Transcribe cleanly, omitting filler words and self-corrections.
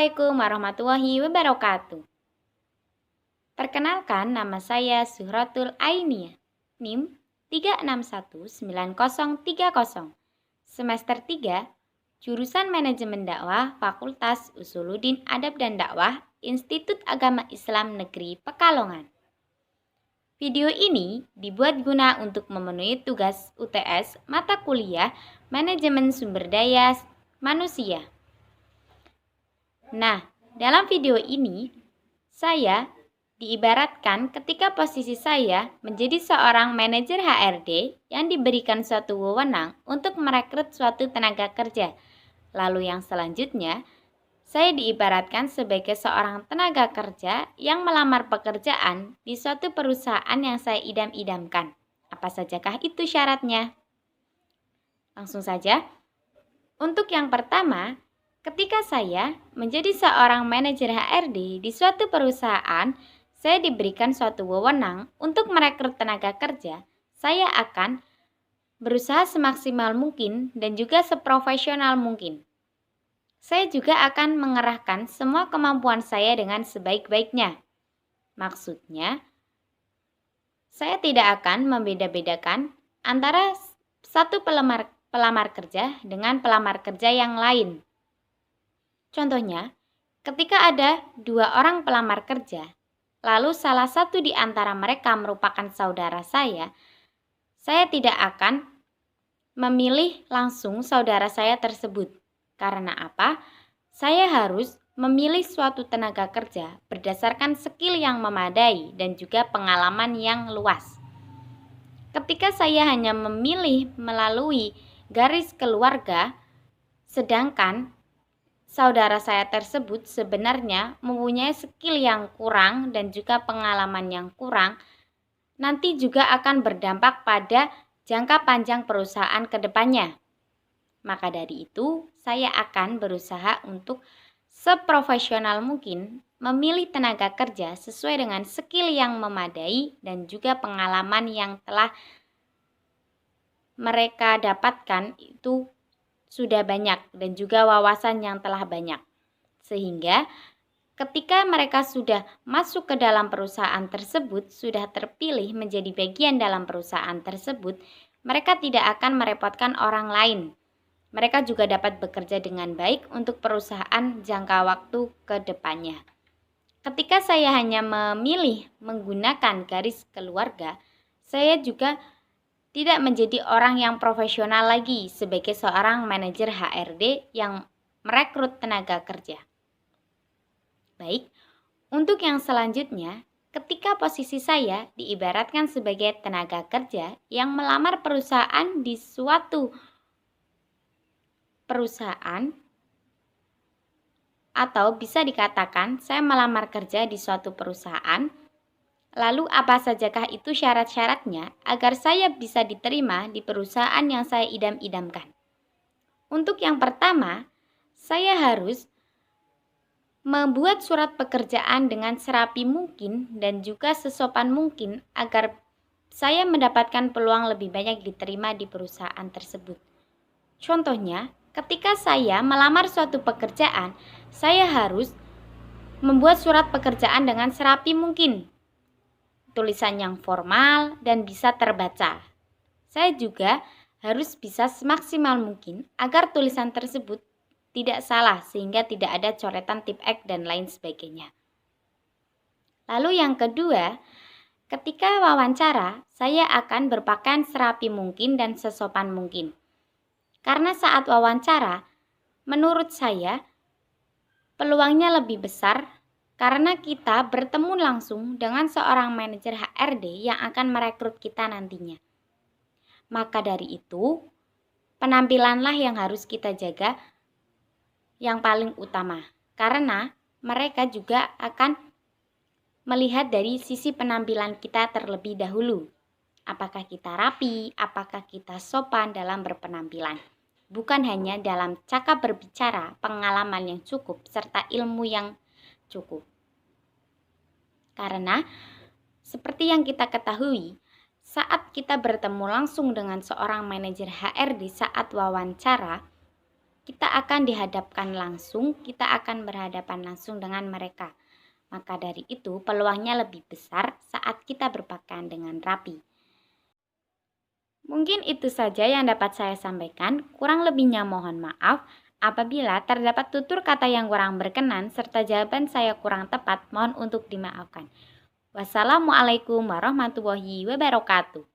Assalamualaikum warahmatullahi wabarakatuh. Perkenalkan, nama saya Zuhratul Ainiyah, NIM 3619030, semester 3, jurusan Manajemen Dakwah, Fakultas Usuluddin Adab dan Dakwah, Institut Agama Islam Negeri Pekalongan. Video ini dibuat guna untuk memenuhi tugas UTS mata kuliah Manajemen Sumber Daya Manusia. Nah, dalam video ini, saya diibaratkan ketika posisi saya menjadi seorang manajer HRD yang diberikan suatu wewenang untuk merekrut suatu tenaga kerja. Lalu yang selanjutnya, saya diibaratkan sebagai seorang tenaga kerja yang melamar pekerjaan di suatu perusahaan yang saya idam-idamkan. Apa sajakah itu syaratnya? Langsung saja. Untuk yang pertama, ketika saya menjadi seorang manajer HRD di suatu perusahaan, saya diberikan suatu wewenang untuk merekrut tenaga kerja. Saya akan berusaha semaksimal mungkin dan juga seprofesional mungkin. Saya juga akan mengerahkan semua kemampuan saya dengan sebaik-baiknya. Maksudnya, saya tidak akan membeda-bedakan antara satu pelamar kerja dengan pelamar kerja yang lain. Contohnya, ketika ada 2 orang pelamar kerja, lalu salah satu di antara mereka merupakan saudara saya tidak akan memilih langsung saudara saya tersebut. Karena apa? Saya harus memilih suatu tenaga kerja berdasarkan skill yang memadai dan juga pengalaman yang luas. Ketika saya hanya memilih melalui garis keluarga, sedangkan saudara saya tersebut sebenarnya mempunyai skill yang kurang dan juga pengalaman yang kurang, nanti juga akan berdampak pada jangka panjang perusahaan ke depannya. Maka dari itu, saya akan berusaha untuk seprofesional mungkin memilih tenaga kerja sesuai dengan skill yang memadai dan juga pengalaman yang telah mereka dapatkan itu sudah banyak dan juga wawasan yang telah banyak. Sehingga ketika mereka sudah masuk ke dalam perusahaan tersebut, sudah terpilih menjadi bagian dalam perusahaan tersebut, mereka tidak akan merepotkan orang lain. Mereka juga dapat bekerja dengan baik untuk perusahaan jangka waktu ke depannya. Ketika saya hanya memilih menggunakan garis keluarga, saya juga tidak menjadi orang yang profesional lagi sebagai seorang manajer HRD yang merekrut tenaga kerja. Baik, untuk yang selanjutnya, ketika posisi saya diibaratkan sebagai tenaga kerja yang melamar perusahaan di suatu perusahaan, atau bisa dikatakan saya melamar kerja di suatu perusahaan. Lalu apa sajakah itu syarat-syaratnya agar saya bisa diterima di perusahaan yang saya idam-idamkan? Untuk yang pertama, saya harus membuat surat pekerjaan dengan serapi mungkin dan juga sesopan mungkin agar saya mendapatkan peluang lebih banyak diterima di perusahaan tersebut. Contohnya, ketika saya melamar suatu pekerjaan, saya harus membuat surat pekerjaan dengan serapi mungkin. Tulisan yang formal dan bisa terbaca. Saya juga harus bisa semaksimal mungkin agar tulisan tersebut tidak salah sehingga tidak ada coretan tip X dan lain sebagainya. Lalu yang kedua, ketika wawancara, saya akan berpakaian serapi mungkin dan sesopan mungkin. Karena saat wawancara, menurut saya, peluangnya lebih besar karena kita bertemu langsung dengan seorang manajer HRD yang akan merekrut kita nantinya. Maka dari itu, penampilanlah yang harus kita jaga yang paling utama. Karena mereka juga akan melihat dari sisi penampilan kita terlebih dahulu. Apakah kita rapi, apakah kita sopan dalam berpenampilan. Bukan hanya dalam cakap berbicara, pengalaman yang cukup, serta ilmu yang cukup. Karena seperti yang kita ketahui, saat kita bertemu langsung dengan seorang manajer HRD saat wawancara, kita akan dihadapkan langsung, kita akan berhadapan langsung dengan mereka. Maka dari itu, peluangnya lebih besar saat kita berpakaian dengan rapi. Mungkin itu saja yang dapat saya sampaikan. Kurang lebihnya mohon maaf. Apabila terdapat tutur kata yang kurang berkenan serta jawaban saya kurang tepat, mohon untuk dimaafkan. Wassalamualaikum warahmatullahi wabarakatuh.